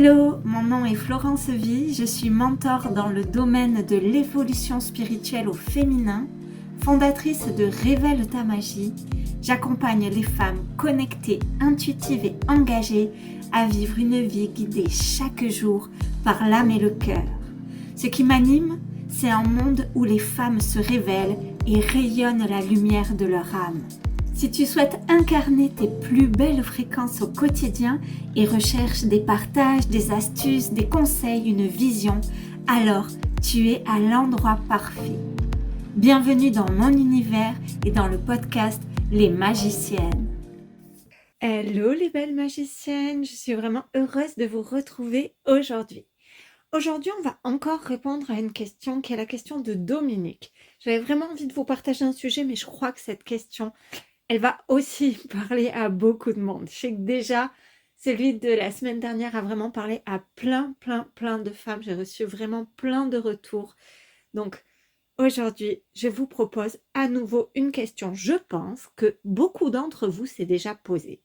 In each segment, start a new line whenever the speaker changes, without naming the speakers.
Hello, mon nom est Florence Vie, je suis mentor dans le domaine de l'évolution spirituelle au féminin, fondatrice de Révèle ta magie. J'accompagne les femmes connectées, intuitives et engagées à vivre une vie guidée chaque jour par l'âme et le cœur. Ce qui m'anime, c'est un monde où les femmes se révèlent et rayonnent la lumière de leur âme. Si tu souhaites incarner tes plus belles fréquences au quotidien et recherches des partages, des astuces, des conseils, une vision, alors tu es à l'endroit parfait. Bienvenue dans mon univers et dans le podcast Les Magiciennes. Hello les belles magiciennes, je suis vraiment heureuse de vous retrouver aujourd'hui. Aujourd'hui, on va encore répondre à une question qui est la question de Dominique. J'avais vraiment envie de vous partager un sujet, mais je crois que cette question, elle va aussi parler à beaucoup de monde. Je sais que déjà, celui de la semaine dernière a vraiment parlé à plein de femmes. J'ai reçu vraiment plein de retours. Donc, aujourd'hui, je vous propose à nouveau une question. Je pense que beaucoup d'entre vous s'est déjà posée.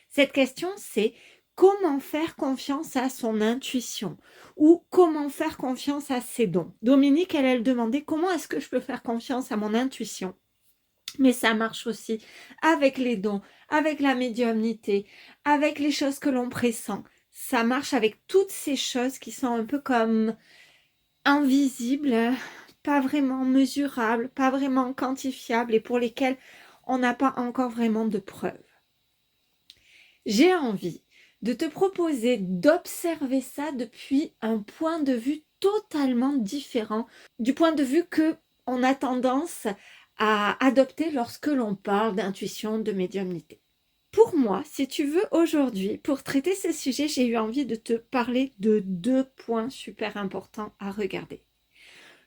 Cette question, c'est comment faire confiance à son intuition ou comment faire confiance à ses dons. Dominique, elle demandait comment est-ce que je peux faire confiance à mon intuition. Mais ça marche aussi avec les dons, avec la médiumnité, avec les choses que l'on pressent. Ça marche avec toutes ces choses qui sont un peu comme invisibles, pas vraiment mesurables, pas vraiment quantifiables et pour lesquelles on n'a pas encore vraiment de preuves. J'ai envie de te proposer d'observer ça depuis un point de vue totalement différent du point de vue que on a tendance à adopter lorsque l'on parle d'intuition, de médiumnité. Pour moi, si tu veux, aujourd'hui, pour traiter ce sujet, j'ai eu envie de te parler de 2 points super importants à regarder.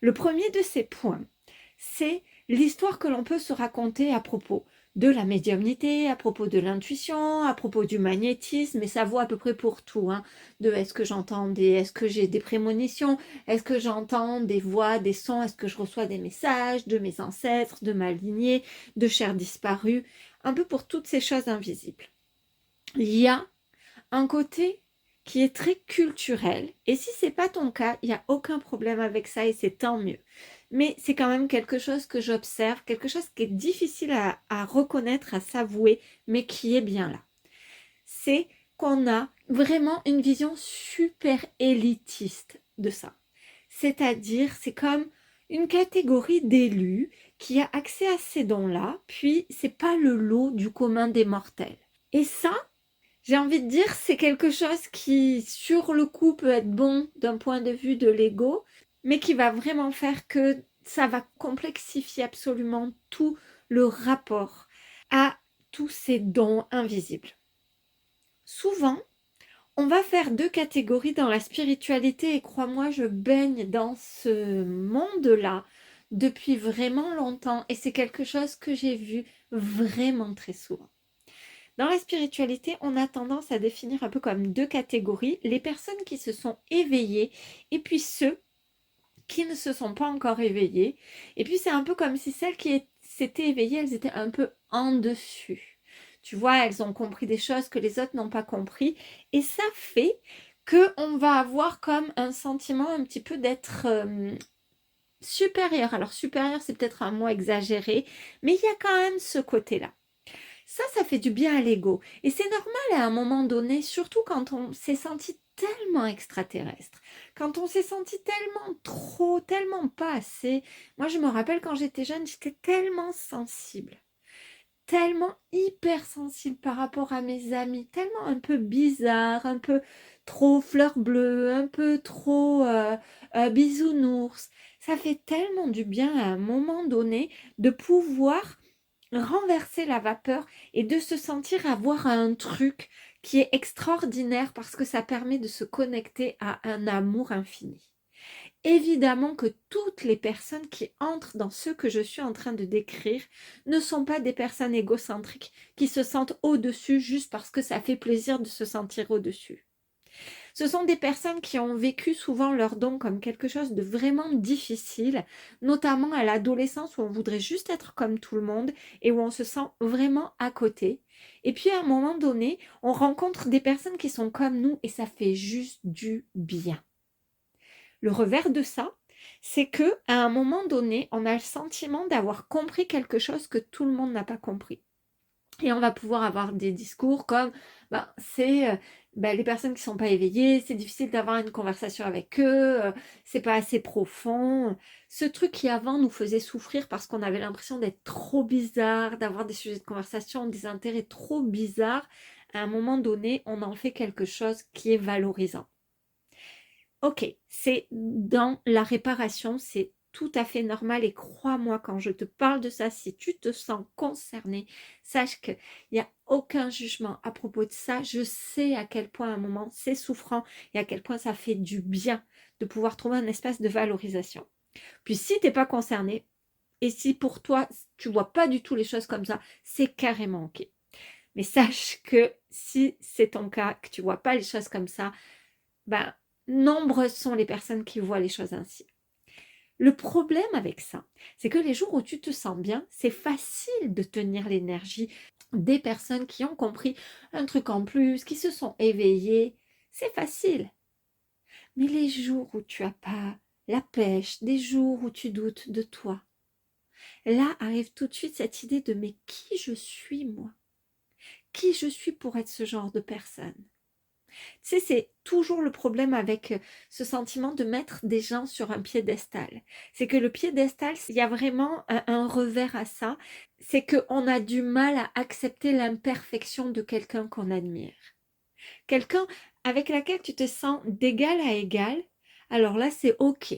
Le premier de ces points, c'est l'histoire que l'on peut se raconter à propos de la médiumnité, à propos de l'intuition, à propos du magnétisme, et ça vaut à peu près pour tout, de est-ce que est-ce que j'ai des prémonitions, est-ce que j'entends des voix, des sons, est-ce que je reçois des messages de mes ancêtres, de ma lignée, de chers disparus, un peu pour toutes ces choses invisibles. Il y a un côté qui est très culturel, et si c'est pas ton cas, il n'y a aucun problème avec ça et c'est tant mieux. Mais c'est quand même quelque chose que j'observe, quelque chose qui est difficile à reconnaître, à s'avouer, mais qui est bien là. C'est qu'on a vraiment une vision super élitiste de ça. C'est-à-dire, c'est comme une catégorie d'élus qui a accès à ces dons-là, puis c'est pas le lot du commun des mortels. Et ça, j'ai envie de dire, c'est quelque chose qui, sur le coup, peut être bon d'un point de vue de l'ego, mais qui va vraiment faire que ça va complexifier absolument tout le rapport à tous ces dons invisibles. Souvent, on va faire 2 catégories dans la spiritualité et crois-moi, je baigne dans ce monde-là depuis vraiment longtemps et c'est quelque chose que j'ai vu vraiment très souvent. Dans la spiritualité, on a tendance à définir un peu comme 2 catégories, les personnes qui se sont éveillées et puis ceux qui ne se sont pas encore éveillées. Et puis c'est un peu comme si celles qui s'étaient éveillées, elles étaient un peu en dessus. Tu vois, elles ont compris des choses que les autres n'ont pas compris. Et ça fait qu'on va avoir comme un sentiment un petit peu d'être supérieur. Alors supérieur, c'est peut-être un mot exagéré, mais il y a quand même ce côté-là. Ça fait du bien à l'ego. Et c'est normal à un moment donné, surtout quand on s'est senti tellement extraterrestre, quand on s'est senti tellement trop, tellement pas assez. Moi, je me rappelle quand j'étais jeune, j'étais tellement sensible, tellement hypersensible par rapport à mes amis, tellement un peu bizarre, un peu trop fleur bleue, un peu trop bisounours. Ça fait tellement du bien à un moment donné de pouvoir renverser la vapeur et de se sentir avoir un truc qui est extraordinaire parce que ça permet de se connecter à un amour infini. Évidemment que toutes les personnes qui entrent dans ce que je suis en train de décrire ne sont pas des personnes égocentriques qui se sentent au-dessus juste parce que ça fait plaisir de se sentir au-dessus. Ce sont des personnes qui ont vécu souvent leur don comme quelque chose de vraiment difficile, notamment à l'adolescence où on voudrait juste être comme tout le monde et où on se sent vraiment à côté. Et puis à un moment donné, on rencontre des personnes qui sont comme nous et ça fait juste du bien. Le revers de ça, c'est que à un moment donné, on a le sentiment d'avoir compris quelque chose que tout le monde n'a pas compris. Et on va pouvoir avoir des discours comme les personnes qui ne sont pas éveillées, c'est difficile d'avoir une conversation avec eux, c'est pas assez profond. Ce truc qui avant nous faisait souffrir parce qu'on avait l'impression d'être trop bizarre, d'avoir des sujets de conversation, des intérêts trop bizarres, à un moment donné, on en fait quelque chose qui est valorisant. Ok, c'est dans la réparation, c'est tout à fait normal et crois-moi quand je te parle de ça, si tu te sens concerné, sache qu'il n'y a aucun jugement à propos de ça. Je sais à quel point à un moment c'est souffrant et à quel point ça fait du bien de pouvoir trouver un espace de valorisation. Puis si tu n'es pas concerné et si pour toi tu vois pas du tout les choses comme ça, c'est carrément ok. Mais sache que si c'est ton cas, que tu vois pas les choses comme ça, nombreuses sont les personnes qui voient les choses ainsi. Le problème avec ça, c'est que les jours où tu te sens bien, c'est facile de tenir l'énergie des personnes qui ont compris un truc en plus, qui se sont éveillées. C'est facile. Mais les jours où tu n'as pas la pêche, des jours où tu doutes de toi, là arrive tout de suite cette idée de mais qui je suis moi? Qui je suis pour être ce genre de personne? Tu sais, c'est toujours le problème avec ce sentiment de mettre des gens sur un piédestal. C'est que le piédestal, il y a vraiment un revers à ça. C'est qu'on a du mal à accepter l'imperfection de quelqu'un qu'on admire. Quelqu'un avec laquelle tu te sens d'égal à égal, alors là, c'est OK.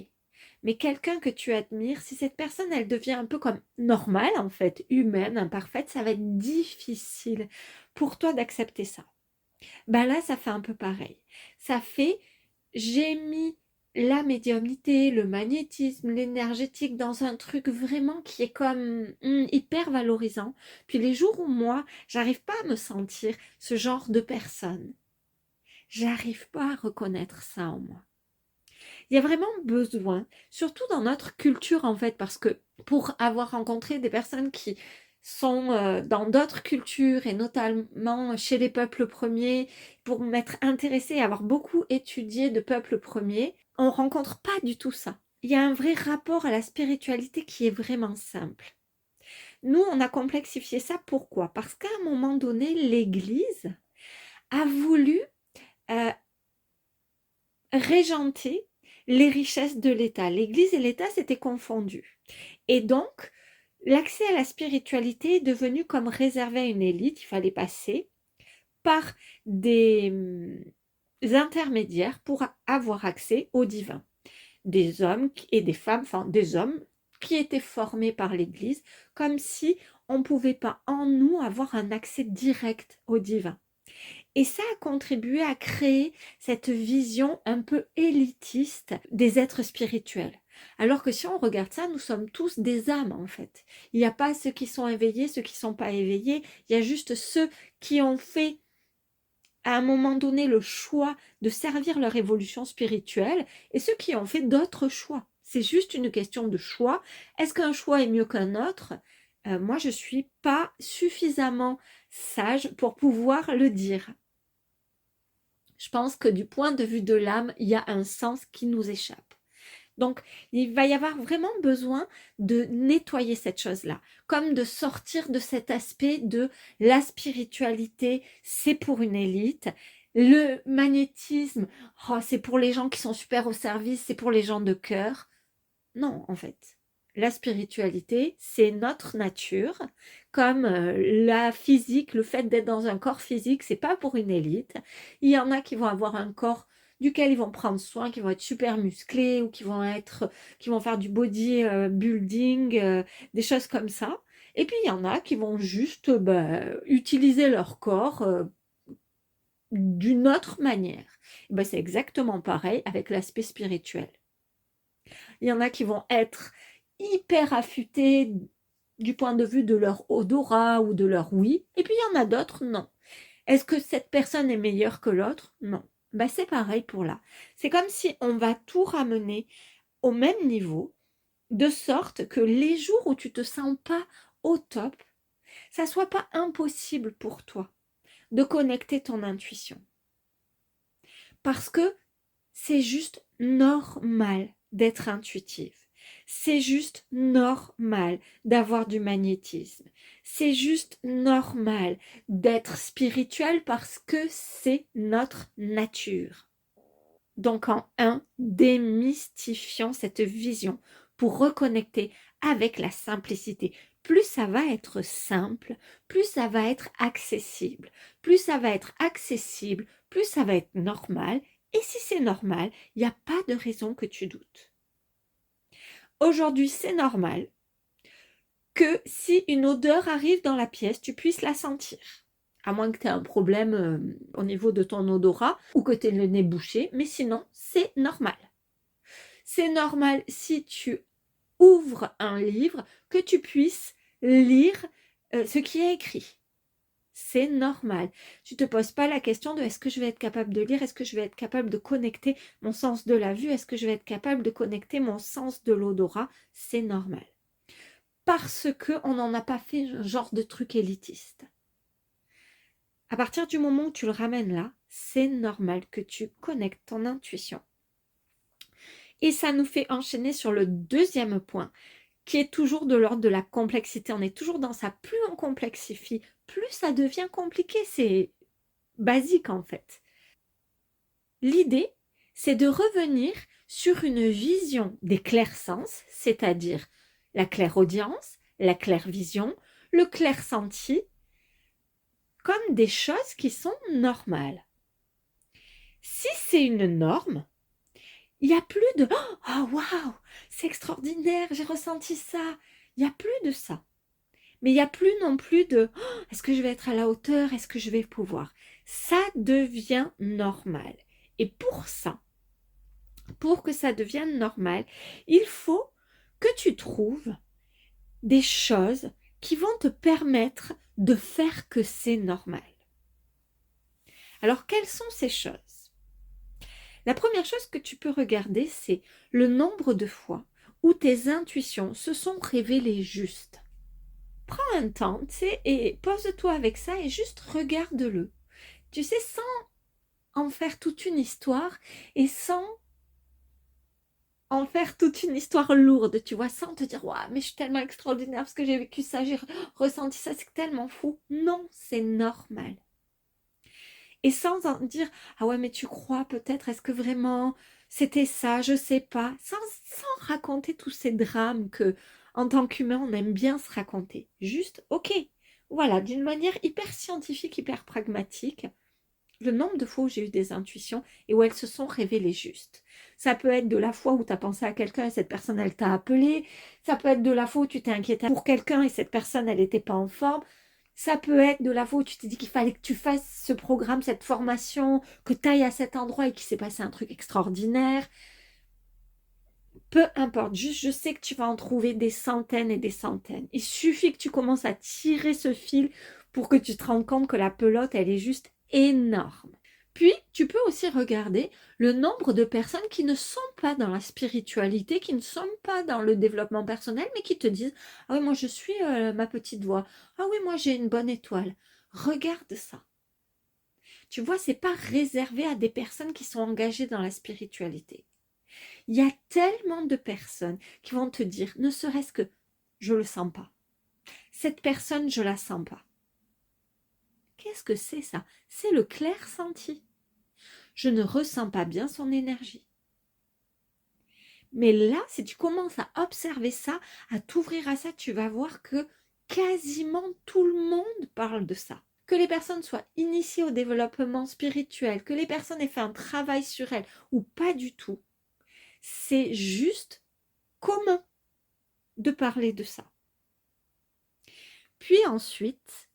Mais quelqu'un que tu admires, si cette personne, elle devient un peu comme normale, en fait, humaine, imparfaite, ça va être difficile pour toi d'accepter ça. Là, ça fait un peu pareil. Ça fait, j'ai mis la médiumnité, le magnétisme, l'énergétique dans un truc vraiment qui est comme hyper valorisant. Puis les jours où moi, j'arrive pas à me sentir ce genre de personne, j'arrive pas à reconnaître ça en moi. Il y a vraiment besoin, surtout dans notre culture en fait, parce que pour avoir rencontré des personnes qui sont dans d'autres cultures et notamment chez les peuples premiers, pour m'être intéressée et avoir beaucoup étudié de peuples premiers, on rencontre pas du tout ça. Il y a un vrai rapport à la spiritualité qui est vraiment simple. Nous, on a complexifié ça. Pourquoi? Parce qu'à un moment donné, l'Église a voulu régenter les richesses de l'État. L'Église et l'État s'étaient confondus. Et donc, l'accès à la spiritualité est devenu comme réservé à une élite. Il fallait passer par des intermédiaires pour avoir accès au divin. Des hommes et des femmes, enfin des hommes qui étaient formés par l'Église, comme si on ne pouvait pas en nous avoir un accès direct au divin. Et ça a contribué à créer cette vision un peu élitiste des êtres spirituels. Alors que si on regarde ça, nous sommes tous des âmes en fait. Il n'y a pas ceux qui sont éveillés, ceux qui ne sont pas éveillés. Il y a juste ceux qui ont fait à un moment donné le choix de servir leur évolution spirituelle et ceux qui ont fait d'autres choix. C'est juste une question de choix. Est-ce qu'un choix est mieux qu'un autre? Moi, je ne suis pas suffisamment sage pour pouvoir le dire. Je pense que du point de vue de l'âme, il y a un sens qui nous échappe. Donc, il va y avoir vraiment besoin de nettoyer cette chose-là, comme de sortir de cet aspect de la spiritualité, c'est pour une élite. Le magnétisme, c'est pour les gens qui sont super au service, c'est pour les gens de cœur. Non, en fait. La spiritualité, c'est notre nature, comme la physique, le fait d'être dans un corps physique, c'est pas pour une élite. Il y en a qui vont avoir un corps duquel ils vont prendre soin, qui vont être super musclés ou qui vont faire du body building, des choses comme ça. Et puis il y en a qui vont juste utiliser leur corps d'une autre manière. C'est exactement pareil avec l'aspect spirituel. Il y en a qui vont être hyper affûtés du point de vue de leur odorat ou de leur ouïe. Et puis il y en a d'autres, non. Est-ce que cette personne est meilleure que l'autre? Non. Ben, c'est pareil pour là. C'est comme si on va tout ramener au même niveau, de sorte que les jours où tu te sens pas au top, ça soit pas impossible pour toi de connecter ton intuition. Parce que c'est juste normal d'être intuitive. C'est juste normal d'avoir du magnétisme. C'est juste normal d'être spirituel parce que c'est notre nature. Donc démystifions cette vision pour reconnecter avec la simplicité. Plus ça va être simple, plus ça va être accessible. Plus ça va être accessible, plus ça va être normal. Et si c'est normal, il n'y a pas de raison que tu doutes. Aujourd'hui, c'est normal que si une odeur arrive dans la pièce, tu puisses la sentir. À moins que tu aies un problème au niveau de ton odorat ou que tu aies le nez bouché, mais sinon, c'est normal. C'est normal si tu ouvres un livre que tu puisses lire ce qui est écrit. C'est normal. Tu ne te poses pas la question de est-ce que je vais être capable de lire, est-ce que je vais être capable de connecter mon sens de la vue, est-ce que je vais être capable de connecter mon sens de l'odorat. C'est normal. Parce qu'on n'en a pas fait un genre de truc élitiste. À partir du moment où tu le ramènes là, c'est normal que tu connectes ton intuition. Et ça nous fait enchaîner sur le deuxième point, qui est toujours de l'ordre de la complexité. On est toujours dans ça. Plus on complexifie, plus ça devient compliqué. C'est basique en fait. L'idée, c'est de revenir sur une vision des clairsens, c'est-à-dire la clairaudience, la clairvision, le clairsenti, comme des choses qui sont normales. Si c'est une norme, il n'y a plus de « Oh, waouh, c'est extraordinaire, j'ai ressenti ça ». Il n'y a plus de ça. Mais il n'y a plus non plus de oh, « Est-ce que je vais être à la hauteur? Est-ce que je vais pouvoir ?» Ça devient normal. Et pour ça, pour que ça devienne normal, il faut que tu trouves des choses qui vont te permettre de faire que c'est normal. Alors, quelles sont ces choses? La première chose que tu peux regarder, c'est le nombre de fois où tes intuitions se sont révélées justes. Prends un temps, tu sais, et pose-toi avec ça et juste regarde-le. Tu sais, sans en faire toute une histoire et sans en faire toute une histoire lourde, tu vois, sans te dire, waouh, mais je suis tellement extraordinaire parce que j'ai vécu ça, j'ai ressenti ça, c'est tellement fou. Non, c'est normal. Et sans en dire, ah ouais, mais tu crois peut-être, est-ce que vraiment c'était ça, je sais pas, sans raconter tous ces drames que, en tant qu'humain, on aime bien se raconter. Juste, ok, voilà, d'une manière hyper scientifique, hyper pragmatique, le nombre de fois où j'ai eu des intuitions et où elles se sont révélées justes. Ça peut être de la fois où tu as pensé à quelqu'un et cette personne, elle t'a appelé. Ça peut être de la fois où tu t'es inquiété pour quelqu'un et cette personne, elle n'était pas en forme. Ça peut être de la fois où tu t'es dit qu'il fallait que tu fasses ce programme, cette formation, que tu ailles à cet endroit et qu'il s'est passé un truc extraordinaire. Peu importe, juste je sais que tu vas en trouver des centaines et des centaines. Il suffit que tu commences à tirer ce fil pour que tu te rendes compte que la pelote, elle est juste énorme. Puis, tu peux aussi regarder le nombre de personnes qui ne sont pas dans la spiritualité, qui ne sont pas dans le développement personnel, mais qui te disent « Ah oui, moi je suis ma petite voix. Ah oui, moi j'ai une bonne étoile. » Regarde ça. Tu vois, c'est pas réservé à des personnes qui sont engagées dans la spiritualité. Il y a tellement de personnes qui vont te dire, ne serait-ce que « je le sens pas ». Cette personne, je la sens pas. Qu'est-ce que c'est ça? C'est le clair senti. Je ne ressens pas bien son énergie. Mais là, si tu commences à observer ça, à t'ouvrir à ça, tu vas voir que quasiment tout le monde parle de ça. Que les personnes soient initiées au développement spirituel, que les personnes aient fait un travail sur elles ou pas du tout, c'est juste commun de parler de ça. Puis ensuite,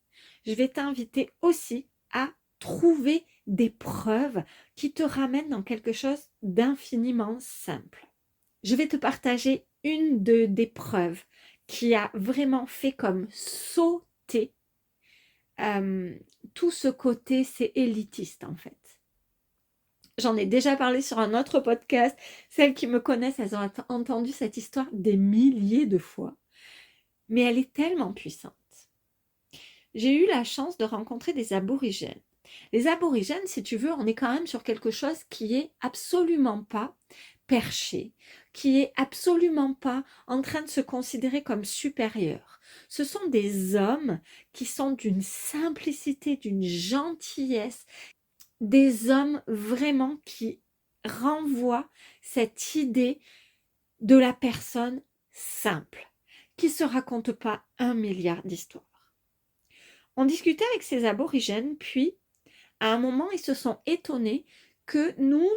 je vais t'inviter aussi à trouver des preuves qui te ramènent dans quelque chose d'infiniment simple. Je vais te partager une des preuves qui a vraiment fait comme sauter tout ce côté, c'est élitiste en fait. J'en ai déjà parlé sur un autre podcast. Celles qui me connaissent, elles ont entendu cette histoire des milliers de fois. Mais elle est tellement puissante. J'ai eu la chance de rencontrer des aborigènes. Les aborigènes, si tu veux, on est quand même sur quelque chose qui est absolument pas perché, qui est absolument pas en train de se considérer comme supérieur. Ce sont des hommes qui sont d'une simplicité, d'une gentillesse, des hommes vraiment qui renvoient cette idée de la personne simple, qui ne se raconte pas 1 milliard d'histoires. On discutait avec ces aborigènes, puis à un moment, ils se sont étonnés que nous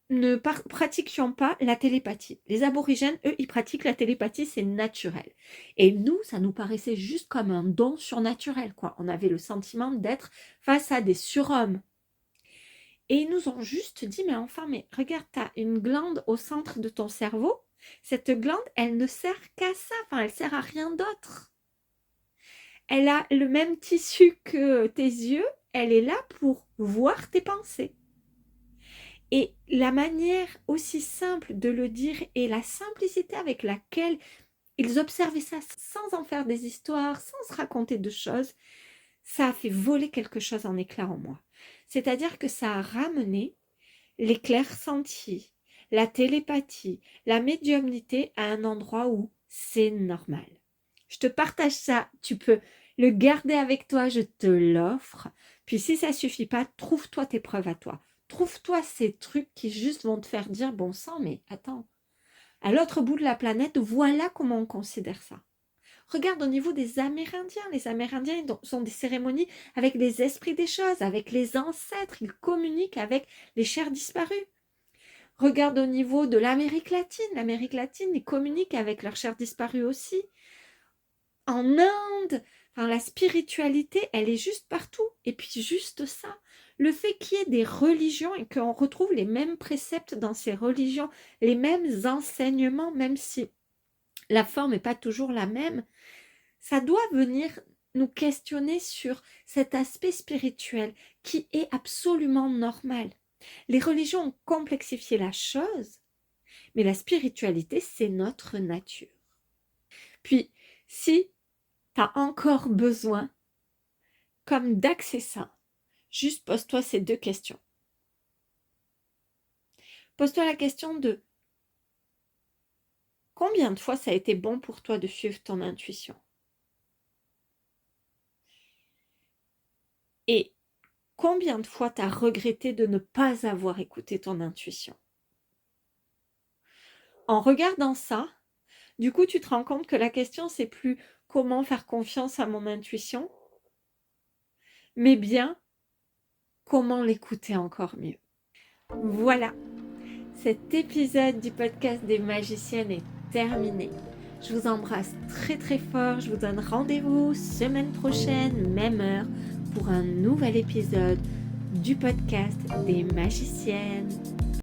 ne pratiquions pas la télépathie. Les aborigènes, eux, ils pratiquent la télépathie, c'est naturel. Et nous, ça nous paraissait juste comme un don surnaturel, quoi. On avait le sentiment d'être face à des surhommes. Et ils nous ont juste dit, mais regarde, tu as une glande au centre de ton cerveau. Cette glande, elle ne sert qu'à ça, elle sert à rien d'autre. Elle a le même tissu que tes yeux, elle est là pour voir tes pensées. Et la manière aussi simple de le dire et la simplicité avec laquelle ils observaient ça sans en faire des histoires, sans se raconter de choses, ça a fait voler quelque chose en éclat en moi. C'est-à-dire que ça a ramené les clairs-sentis, la télépathie, la médiumnité à un endroit où c'est normal. Je te partage ça, tu peux le garder avec toi, je te l'offre. Puis si ça ne suffit pas, trouve-toi tes preuves à toi. Trouve-toi ces trucs qui juste vont te faire dire, bon sang, mais attends, à l'autre bout de la planète, voilà comment on considère ça. Regarde au niveau des Amérindiens. Les Amérindiens ils ont des cérémonies avec les esprits des choses, avec les ancêtres. Ils communiquent avec les chers disparus. Regarde au niveau de l'Amérique latine. L'Amérique latine, ils communiquent avec leurs chers disparus aussi. En Inde, la spiritualité, elle est juste partout. Et puis juste ça, le fait qu'il y ait des religions et qu'on retrouve les mêmes préceptes dans ces religions, les mêmes enseignements, même si la forme n'est pas toujours la même, ça doit venir nous questionner sur cet aspect spirituel qui est absolument normal. Les religions ont complexifié la chose, mais la spiritualité, c'est notre nature. Puis, si tu as encore besoin, comme d'accès ça, juste pose-toi ces 2 questions. Pose-toi la question de combien de fois ça a été bon pour toi de suivre ton intuition? Et combien de fois tu as regretté de ne pas avoir écouté ton intuition? En regardant ça, du coup, tu te rends compte que la question, c'est plus comment faire confiance à mon intuition, mais bien comment l'écouter encore mieux. Voilà, cet épisode du podcast des magiciennes est terminé. Je vous embrasse très très fort. Je vous donne rendez-vous semaine prochaine, même heure, pour un nouvel épisode du podcast des magiciennes.